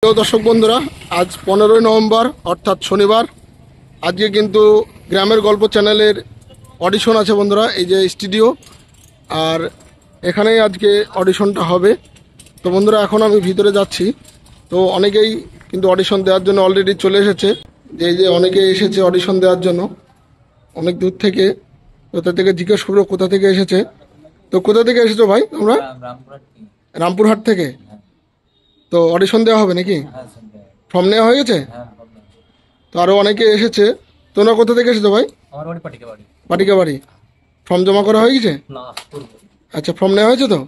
তো দর্শক বন্ধুরা, আজ 15ই নভেম্বর অর্থাৎ শনিবার। আজকে কিন্তু গ্রামের গল্প চ্যানেলের অডিশন আছে বন্ধুরা, এই যে স্টুডিও, আর এখানেই আজকে অডিশনটা হবে। তো বন্ধুরা, এখন আমি ভিতরে যাচ্ছি। তো অনেকেই কিন্তু অডিশন দেওয়ার জন্য অলরেডি চলে এসেছে। এই যে অনেকে এসেছে অডিশন দেওয়ার জন্য, অনেক দূর থেকে। কোথা থেকে জিজ্ঞেস করবো কোথা থেকে এসেছে। তো কোথা থেকে এসেছো ভাই তোমরা? রামপুরহাট থেকে। তো অডিশন দেওয়া হবে নাকি? ফর্ম নেওয়া হয়ে গেছে? তো আরো অনেকে এসেছে। তোমরা কোথা থেকে এসেছো ভাই? পাটিকা বাড়ি। ফর্ম জমা করা হয়ে গেছে? আচ্ছা, ফর্ম নেওয়া হয়েছে তো?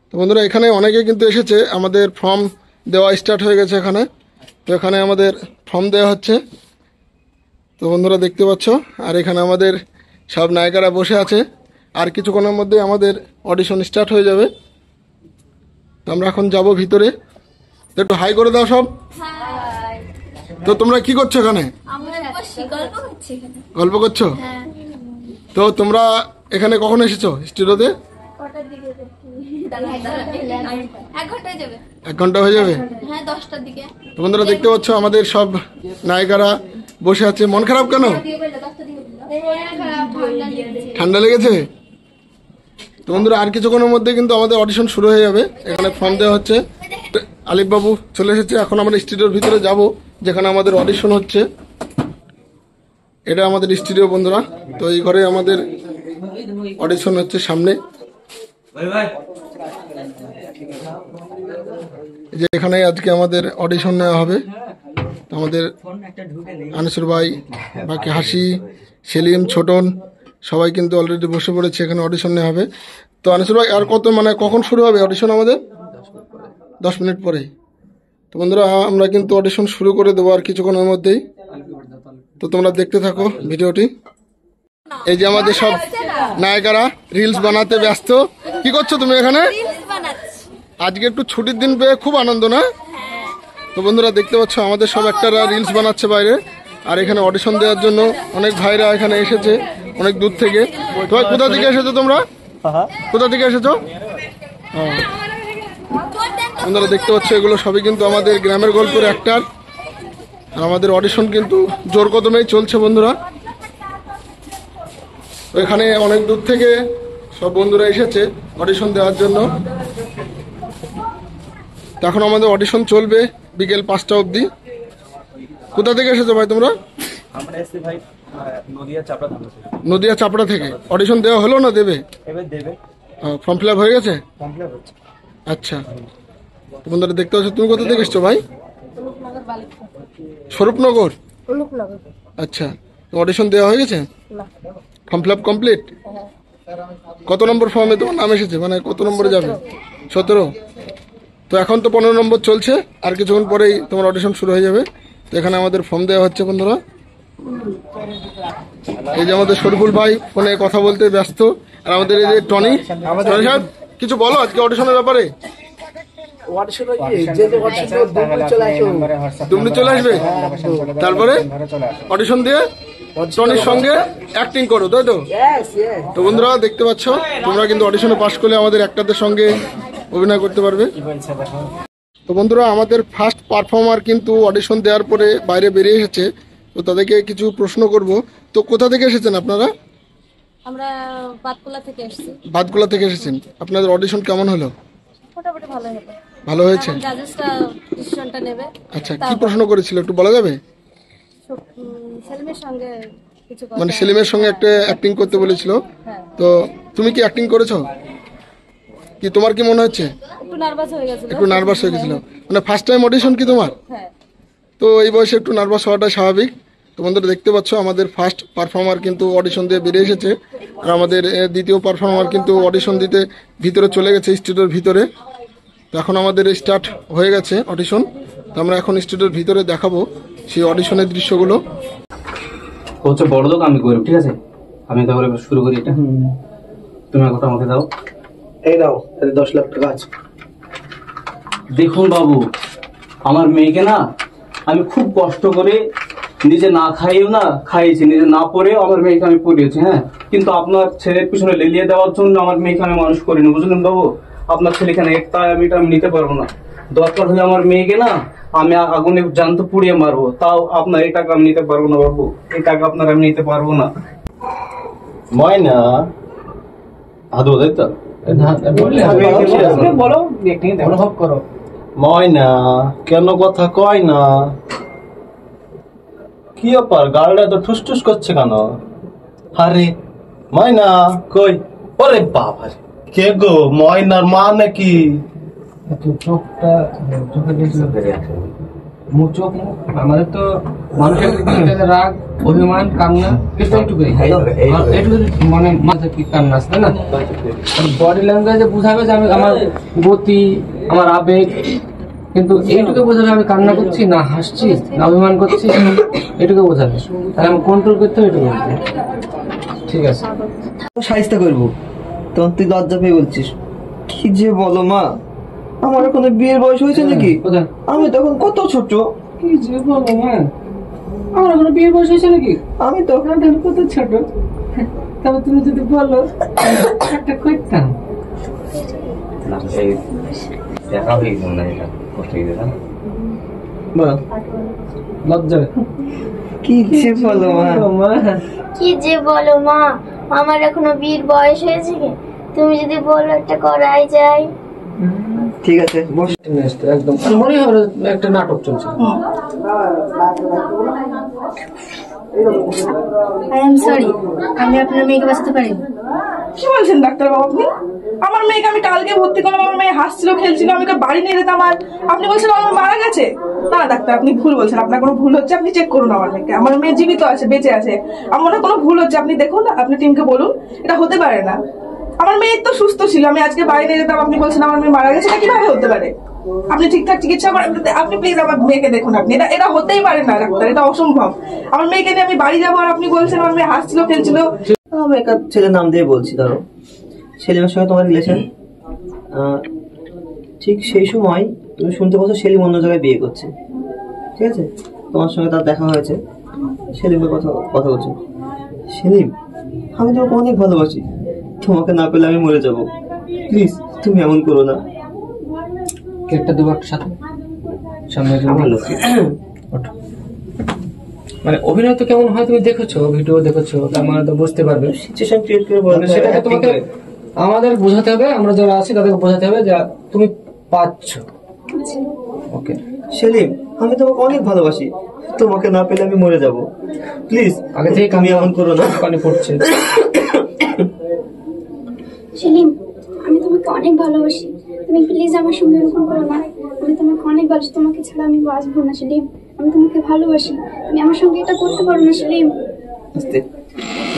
তো বন্ধুরা, এখানে অনেকে কিন্তু এসেছে, আমাদের ফর্ম দেওয়া স্টার্ট হয়ে গেছে এখানে। তো এখানে আমাদের ফর্ম দেওয়া হচ্ছে। তো বন্ধুরা দেখতে পাচ্ছ, আর এখানে আমাদের সব নায়িকারা বসে আছে। আর কিছুক্ষণের মধ্যে আমাদের অডিশন স্টার্ট হয়ে যাবে। তো আমরা এখন যাব ভিতরে। একটু হাই করে দাও সব। তো তোমরা কি করছো এখানে? গল্প করছো? তো তোমরা এখানে কখন এসেছো স্টুডিওতে? 1 ঘন্টা হয়ে যাবে। তো বন্ধুরা দেখতে পাচ্ছ, আমাদের সব নায়িকারা বসে আছে। মন খারাপ কেন? ঠান্ডা লেগেছে? তো বন্ধুরা, আর কিছুক্ষণের মধ্যে কিন্তু আমাদের অডিশন শুরু হয়ে যাবে। এখানে ফর্ম দেওয়া হচ্ছে। আলিফ বাবু চলে এসেছে। এখন আমরা স্টুডিওর ভিতরে যাব, যেখানে আমাদের অডিশন হচ্ছে। এটা আমাদের স্টুডিও বন্ধুরা। তো এই ঘরে আমাদের অডিশন হচ্ছে সামনে। যে এখানে আজকে আমাদের অডিশন নেওয়া হবে। আমাদের আনিসুর ভাই, বাকি হাসি, সেলিম, ছোটন সবাই কিন্তু অলরেডি বসে পড়েছে। এখানে অডিশন নেওয়া হবে। তো আনিসুর ভাই, আর কখন শুরু হবে অডিশন আমাদের? 10 মিনিট পরে। তো বন্ধুরা, আমরা কিন্তু অডিশন শুরু করে দেবো আর কিছুক্ষণের মধ্যেই। তো তোমরা দেখতে থাকো ভিডিওটি। এই যে আমাদের সব নায়িকারা রিলস বানাতে ব্যস্ত। কি করছো তুমি এখানে? আজকে একটু ছুটির দিন পেয়ে খুব আনন্দ না? তো বন্ধুরা দেখতে পাচ্ছ, আমাদের সব একটারা রিলস বানাচ্ছে বাইরে। আর এখানে অডিশন দেওয়ার জন্য অনেক ভাইরা এখানে এসেছে অনেক দূর থেকে। তো কোথা থেকে এসেছো তোমরা? কোথা থেকে এসেছো? বন্ধুরা দেখতে পাচ্ছ, এগুলো সবই কিন্তু আমাদের গ্রামের গল্পের অ্যাক্টর। আর আমাদের অডিশন কিন্তু জোর কদমেই চলছে বন্ধুরা। তো এখানে অনেক দূর থেকে সব বন্ধুরা এসেছে অডিশন দেওয়ার জন্য। এখন আমাদের অডিশন চলবে বিকেল 5টা অবধি। কোথা থেকে এসেছো ভাই তোমরা? নদিয়া চাপড়া থেকে। অডিশন দেওয়া হলো না দেবে? ফর্ম ফিল আপ হয়ে গেছে? আচ্ছা, বন্ধুরা দেখতে পাচ্ছ। তুমি কোথা থেকে এসছো ভাই? স্বরূপনগর। আচ্ছা, অডিশন দেওয়া হয়ে গেছে? Form fill up complete? কত নম্বর ফর্মে তোমার নাম এসেছে, মানে কত নম্বরে যাবে? 17। তো এখন তো 15 নম্বর চলছে, আর কিছুক্ষণ পরেই তোমার অডিশন শুরু হয়ে যাবে। তো এখানে আমাদের ফর্ম দেওয়া হচ্ছে বন্ধুরা। এই যে আমাদের শরীফুল ভাই ফোনে কথা বলতে ব্যস্ত। আর আমাদের এই যে টনি সাহেব, কিছু বলো আজকে অডিশনের ব্যাপারে। তুমি চলে আসবে, তারপরে অডিশন দিয়ে টনির সঙ্গে অ্যাক্টিং করো, তাই তো? তো বন্ধুরা দেখতে পাচ্ছ, তোমরা কিন্তু অডিশনে পাশ করলে আমাদের অ্যাক্টরদের সঙ্গে অভিনয় করতে পারবে। তো বন্ধুরা, আমাদের ফার্স্ট পারফর্মার কিন্তু অডিশন দেওয়ার পরে বাইরে বেরিয়ে এসেছে। তো তাদেরকে কিছু প্রশ্ন করব। তো কোথা থেকে এসেছেন আপনারা? আমরা বাতকুলা থেকে এসেছি। বাতকুলা থেকে এসেছেন। আপনাদের অডিশন কেমন হলো? মোটামুটি ভালো হলো। ভালো হয়েছে? জাজেসটা ডিসিশনটা নেবে। আচ্ছা, কি প্রশ্ন করেছিল একটু বলা যাবে? সেলিমের সঙ্গে কিছু কথা, মানে সেলিমের সঙ্গে একটা অ্যাক্টিং করতে বলেছিল। তো তুমি কি অ্যাক্টিং করেছো? কি তোমার কি মনে হচ্ছে? একটু নার্ভাস হয়ে গেছিল। একটু নার্ভাস হয়ে গেছিল, মানে ফার্স্ট টাইম অডিশন কি তোমার? হ্যাঁ। তো এই বয়সে একটু নার্ভাস হওয়াটা স্বাভাবিক। তো বন্ধুরা দেখতে পাচ্ছ, আমাদের ফার্স্ট পারফর্মার কিন্তু অডিশন দিয়ে বেরিয়ে এসেছে। আর আমাদের দ্বিতীয় পারফর্মার কিন্তু অডিশন দিতে ভিতরে চলে গেছে, স্টুডিওর ভিতরে। তো এখন আমাদের স্টার্ট হয়ে গেছে অডিশন। তো আমরা এখন স্টুডিওর ভিতরে দেখাবো সেই অডিশনের দৃশ্যগুলো। হচ্ছে বড় লোক আমি করি, ঠিক আছে? আমি তাহলে শুরু করি এটা। তুমি কথা আমাকে দাও। এই দাও, 10 লাখ টাকা আছে। দেখুন বাবু, আমার মেয়েকে না আমি খুব কষ্ট করে নিজে না খাইয়েও না খাইয়েছি, নিজে না পড়েও আমার মেয়েকে আমি পড়িয়েছি। হ্যাঁ, কিন্তু আপনার ছেলের পিছনে লেলিয়ে দেওয়ার জন্য আমার মেয়েকে আমি মানুষ করিনি, বুঝলেন বাবু? আপনার ছেলে এখানে তাই আমি এটা নিতে পারবো না। দরকার হলে আমার মেয়েকে না আমি আগুনে জ্যান্ত পুড়িয়ে মারবো, তাও আপনার এই টাকা আমি নিতে পারবো না বাবু, এই টাকা আপনার আমি নিতে পারবো না। ময়না আদৌ তাই তো বলো অনুভব করো। ময়না কেন কথা কয় না? কি ব্যাপার, গাড়িটা তো ঠুসঠুস করছে কেন? আরে ময়না কই? ওরে বাবা, কে গো? ময়নার মা নাকি? চোখটা চোখ আমাদের তো মানুষের রাগ, অভিমান, কান্না এইটুকুই, মানে মাথা কি কান্না আছে তাই না? বডি ল্যাঙ্গুয়েজে বোঝাবে যে আমি আমার গতি, আমার আবেগ, কিন্তু এইটুকু বোঝাবে আমি কান্না করছি না হাসছি না অভিমান করছি, এটুকু বোঝাবে। তাহলে আমি কন্ট্রোল করতে হবে, এটুকু ঠিক আছে। সাহিস্তা করবো তখন তুই লজ্জা পেয়ে বলছিস? কি যে বলো মা, আমার এখনো বিয়ের বয়স হয়েছে নাকি? আমি তখন কত ছোট। কি যে বলো মা, আমার এখনো বিয়ের বয়স হয়েছে নাকি? আমি তখন কত ছোট, তবে তুমি যদি বলো একটা করতাম। লজ্জা কি যে বলো মা, কি যে বলো মা, আমার এখনো বিয়ের বয়স হয়েছে কি? তুমি যদি বলো একটা করাই যায়। ঠিক আছে বস। একদম মনে হয় একটা নাটক চলছে। আই এম সরি, আমি আপনার মেয়েকে বাঁচাতে পারি। কি বলছেন ডাক্তার বাবু আপনি? আমার মেয়েকে আমি কালকে ভর্তি করলাম, আমার মেয়ে হাসছিল খেলছিল, আমি ওকে বাড়ি নিয়ে যেতাম, আর আপনি বলছেন আমার মারা গেছে? না ডাক্তার, আপনি ভুল বলছেন, আপনার কোনো ভুল হচ্ছে। আপনি চেক করুন আমার মেয়েকে, আমার মেয়ে জীবিত আছে, বেঁচে আছে। আমার মনে হয় কোনো ভুল হচ্ছে, আপনি দেখুন, আপনি টিমকে বলুন, এটা হতে পারে না। আমার মেয়ে তো সুস্থ ছিল, আমি আজকে বাড়ি নিয়ে যেতাম, আপনি বলছেন আমার মেয়ে মারা গেছে, এটা কিভাবে হতে পারে? আপনি ঠিকঠাক চিকিৎসা করেন, আপনি প্লিজ আমার মেয়েকে দেখুন। আপনি এটা হতেই পারে না ডাক্তার, এটা অসম্ভব। আমার মেয়েকে নিয়ে আমি বাড়ি যাবো আর আপনি বলছেন আমার মেয়ে হাসছিল খেলছিল। আমি একটা ছেলের নাম দিয়ে বলছি, ধরো সেলিমের সঙ্গে তোমার রিলেশন। ঠিক সেই সময় তুমি শুনতে পাচ্ছ সেলিম অন্য জায়গায় বিয়ে করছে, ঠিক আছে? তোমার সঙ্গে তার দেখা হয়েছে, সেলিমের কথা কথা বলছো। সেলিম, আমি তোমাকে অনেক ভালোবাসি, তোমাকে না পেলে আমি মরে যাব, প্লিজ তুমি এমন করো না। কেকটা দেবো একটা সাথে সামনে। মানে অভিনয় তো কেমন হয় তুমি দেখেছো, ভিডিও দেখেছো, আমার তো বুঝতে পারবে। সিচুয়েশন ক্রিয়েট করে বলতে মানে সেটাকে তোমাকে আমাদের বোঝাতে হবে, আমরা যারা আছি তাদেরকে বোঝাতে হবে যে তুমি পাচ্ছ। ওকে সেলিম, আমি তোমাকে অনেক ভালোবাসি, তোমাকে না পেলে আমি মরে যাব, প্লিজ আগে থেকে তুমি এমন করো না। পানি পড়ছে। সেলিম, আমি তোমাকে অনেক ভালোবাসি, তুমি প্লিজ আমার সঙ্গে এরকম করো না। আমি তোমাকে অনেক ভালোবাসি, তোমাকে ছাড়া আমি বাঁচবো না সেলিম। আমি তোমাকে ভালোবাসি, তুমি আমার সঙ্গে এটা করতে পারো না সেলিম।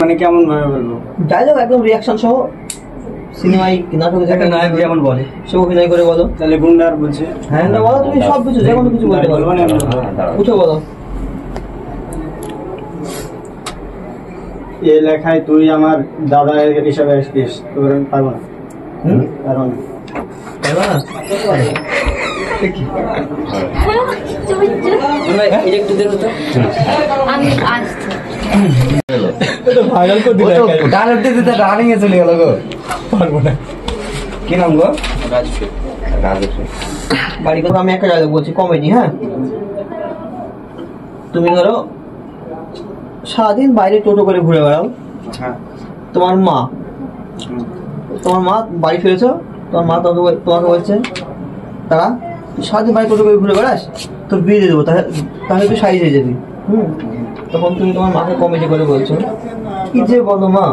মানে কেমন ভাবে বলবো? ডায়লগ একদম রিয়াকশন সহ, সিনেমায় নাটকে একটা নায়ক যেমন বলে সে অভিনয় করে বলো। তাহলে গুন্ডার বলছে হ্যাঁ না বলো, তুমি সব কিছু যে কোনো কিছু বলতে পারো, উঠে বলো। এই লেখায় তুই আমার দাদা হিসাবে আসছিস, তোর আমি পারবো না। পারবো না। আমি আজ রানিং এ চলে গেল গো, পারবো না। কি নাম গো? বাড়ি কথা আমি একটা ডায়লগ বলছি, কমেডি। হ্যাঁ, তুমি ধরো সারাদিন বাইরে টোটো করে ঘুরে বেড়াও, তোমার মা বাড়ি ফিরেছ, তোমার মা তোমাকে বলছে তারা তুই সারাদিন বাইরে টোটো করে ঘুরে বেড়াস, তোর বিয়ে দিয়ে দেবো, তাহলে তুই সাইজ হয়ে যাবি। তখন তুমি তোমার মাকে কমেডি করে বলছো, কি যে বলো মা,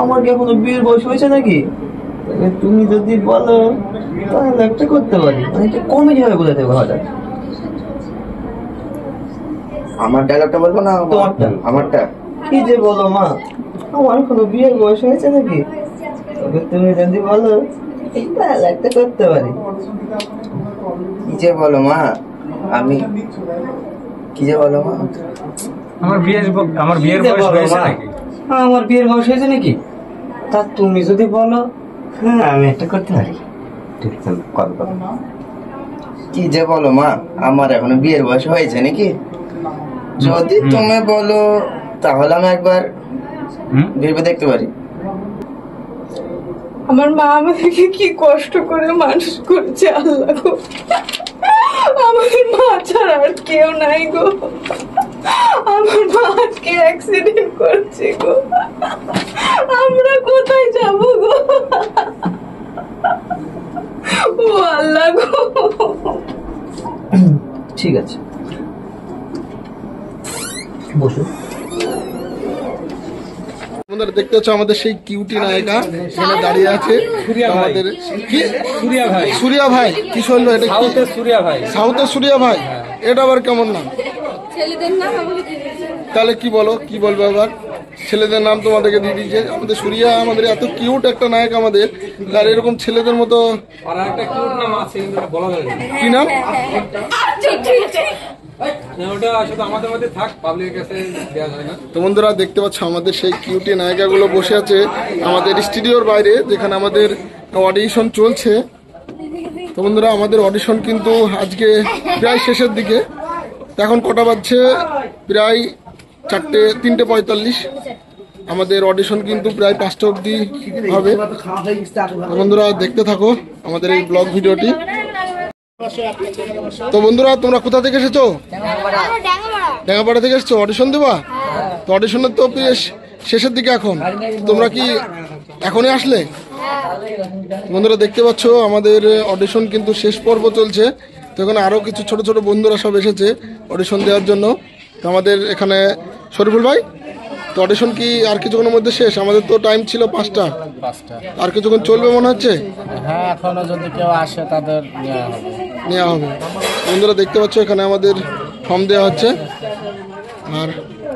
আমার কি এখনো বিয়ের বয়স হয়েছে নাকি? তুমি যদি বলো তাহলে একটা করতে পারি, মানে কমেডি ভাবে বোঝাতে হবে। হঠাৎ আমার ডায়লগটা বলবো না তোমারটা? আমারটা। কি যে বলো মা, আমার এখনো বিয়ের বয়স হয়েছে নাকি? তবে তুমি যদি বলো তাহলে একটা করতে পারি। কি যে বলো মা, আমি কি যে বলো মা, আমার বিয়ের বয়স হয়েছে নাকি? আমার বিয়ের বয়স হয়েছে নাকি? তা তুমি যদি বলো হ্যাঁ আমি একটা করতে পারি। কি যে বলো মা, আমার এখনো বিয়ের বয়স হয়েছে নাকি? যদি তুমি বলো তাহলে আমি একবার ভেবে দেখতে পারি। আমার মা আমাদেরকে কি কষ্ট করে মানুষ করেছে আল্লাহ গো। আমাদের মা ছাড়া আর কেউ নাই গো। আমার মা আজকে অ্যাক্সিডেন্ট করেছে গো। আমরা কোথায় যাব গো? ও আল্লাহ গো। ঠিক আছে, বসো। বন্ধুরা দেখতে হচ্ছে আমাদের সেই কিউটি নায়িকা এখানে দাঁড়িয়ে আছে। আমাদের কি সুরিয়া ভাই, কি শুনলো এটা? সাউথের সুরিয়া ভাই, এটা আবার কেমন নাম? ছেলেদের নাম তাহলে কি বলো, কি বলবো আবার? ছেলেদের নাম তোমাদেরকে দিয়ে দিয়েছে। আমাদের সুরিয়া আমাদের এত কিউট একটা নায়ক আমাদের, আর এরকম ছেলেদের মতো কি নাম? তো বন্ধুরা দেখতে পাচ্ছ আমাদের সেই কিউটি নায়িকাগুলো বসে আছে আমাদের স্টুডিওর বাইরে, যেখানে আমাদের অডিশন চলছে। তো বন্ধুরা আমাদের অডিশন কিন্তু আজকে প্রায় শেষের দিকে। এখন কটা বাজছে? প্রায় 3:45। আমাদের অডিশন কিন্তু প্রায় 5টা অবধি হবে। বন্ধুরা দেখতে থাকো আমাদের এই ব্লগ ভিডিওটি। তো বন্ধুরা তোমরা কোথা থেকে এসেছো? ড্যাঙ্গাপাড়া থেকে এসেছো অডিশন দেবা? তো অডিশনের তো শেষের দিকে এখন, তোমরা কি এখনই আসলে? বন্ধুরা দেখতে পাচ্ছ আমাদের অডিশন কিন্তু শেষ পর্ব চলছে। তো এখানে আরো কিছু ছোট ছোট বন্ধুরা সব এসেছে অডিশন দেওয়ার জন্য। তো আমাদের এখানে শরীফুল ভাই, তো অডিশন কি আর কিছুক্ষণের মধ্যে শেষ? আমাদের তো টাইম ছিল 5টা, আর কিছুক্ষণ চলবে মনে হচ্ছে। হ্যাঁ, এখনো যদি কেউ আসে তাদের নেওয়া হবে। বন্ধুরা দেখতে পাচ্ছ এখানে আমাদের ফর্ম দেওয়া হচ্ছে, আর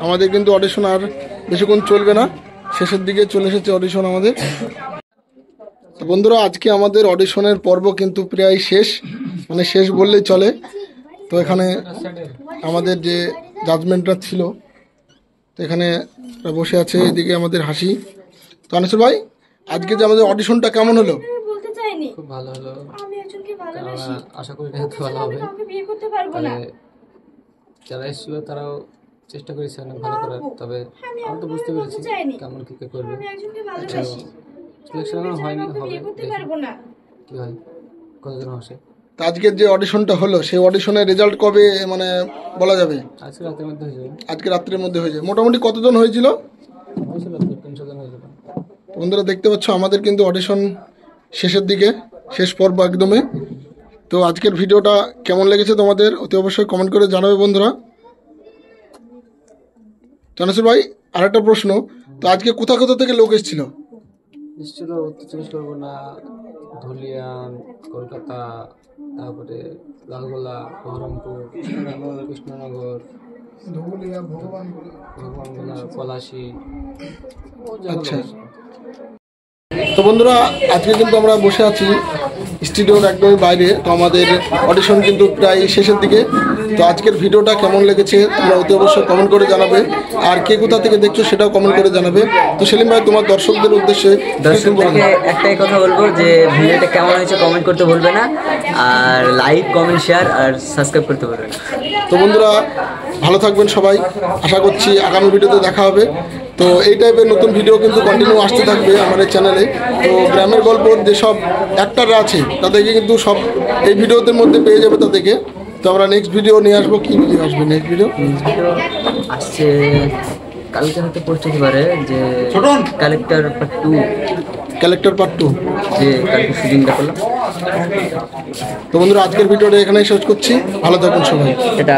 আমাদের কিন্তু অডিশন আর বেশিক্ষণ চলবে না, শেষের দিকে চলে এসেছে অডিশন আমাদের। বন্ধুরা আজকে আমাদের অডিশনের পর্ব কিন্তু প্রায় শেষ, মানে শেষ বললেই চলে। তো এখানে আমাদের যে জাজমেন্টরা ছিল, তো এখানে বসে আছে, এদিকে আমাদের হাসি। তো আনিসুর ভাই, আজকে যে আমাদের অডিশনটা কেমন হলো? বলতে চাইনি। খুব ভালো হলো, আমি একজনকে ভালোবাসি। আশা করি রেজাল্ট ভালো হবে। আমি বিয়ে করতে পারবো না। যারা এসেছিল তারাও চেষ্টা করেছে অনেক ভালো করার, তবে আমি তো বুঝতে পেরেছি কেমন কি করবে। আমি একজনকে ভালোবাসি। সিলেকশন এখন হয়নি, হবে, বিয়ে করতে পারবো না। কি হয়, কতজন আসে। আজকের যে অডিশনটা হলো সেই অডিশনের রেজাল্ট কবে মানে বলা যাবে? আজকে রাতের মধ্যে হয়ে যাবে। আজকে রাত্রের মধ্যে হয়ে যাবে। মোটামুটি কতজন হয়েছিল? 300 জন হয়ে যাবে। বন্ধুরা দেখতে পাচ্ছ আমাদের কিন্তু অডিশন শেষের দিকে, শেষ পর্ব একদমই। তো আজকের ভিডিওটা কেমন লেগেছে তোমাদের অতি অবশ্যই কমেন্ট করে জানাবে বন্ধুরা। জানাসুর ভাই আরেকটা প্রশ্ন, তো আজকে কোথা কোথা থেকে লোক এসেছিল? এসেছিল উত্তর 24 পরগনা, ধুলিয়ান, কলকাতা, তারপরে লালগোলা, বহরমপুর, কৃষ্ণনগর, ভগবানগোলা, পলাশি। আচ্ছা, তো বন্ধুরা আজকে কিন্তু আমরা বসে আছি স্টুডিওর একদমই বাইরে। তো আমাদের অডিশন কিন্তু প্রায় শেষের দিকে। তো আজকের ভিডিওটা কেমন লেগেছে তোমরা অতি অবশ্যই কমেন্ট করে জানাবে, আর কে কোথা থেকে দেখছো সেটাও কমেন্ট করে জানাবে। তো সেলিম ভাই তোমার দর্শকদের উদ্দেশ্যে দর্শকদেরকে একটাই কথা বলবো যে ভিডিওটা কেমন হয়েছে কমেন্ট করতে ভুলবে না, আর লাইক কমেন্ট শেয়ার আর সাবস্ক্রাইব করতে ভুলবে না। তো বন্ধুরা ভালো থাকবেন সবাই, আশা করছি আগামী ভিডিওতে দেখা হবে। তো এই টাইপের নতুন ভিডিও কিন্তু কন্টিনিউ আসতে থাকবে আমাদের চ্যানেলে। তো গ্রামের গল্পর যেসব অ্যাক্টাররা আছে তাদেরকে কিন্তু সব এই ভিডিওদের মধ্যে পেয়ে যাবে তাদেরকে। তো আমরা নেক্সট ভিডিও নিয়ে আসবো। কি ভিডিও আসবে নেক্সট ভিডিও? আসছে কালকে হয়তো পোস্ট হতে পারে যে কালেক্টর পার্ট 2। ক্যারেক্টার পার্ট 2 যে কালকে শুটিংটা করলাম। তো বন্ধুরা আজকের ভিডিওটা এখানেই শেষ করছি, ভালো থাকুন সবাই। এটা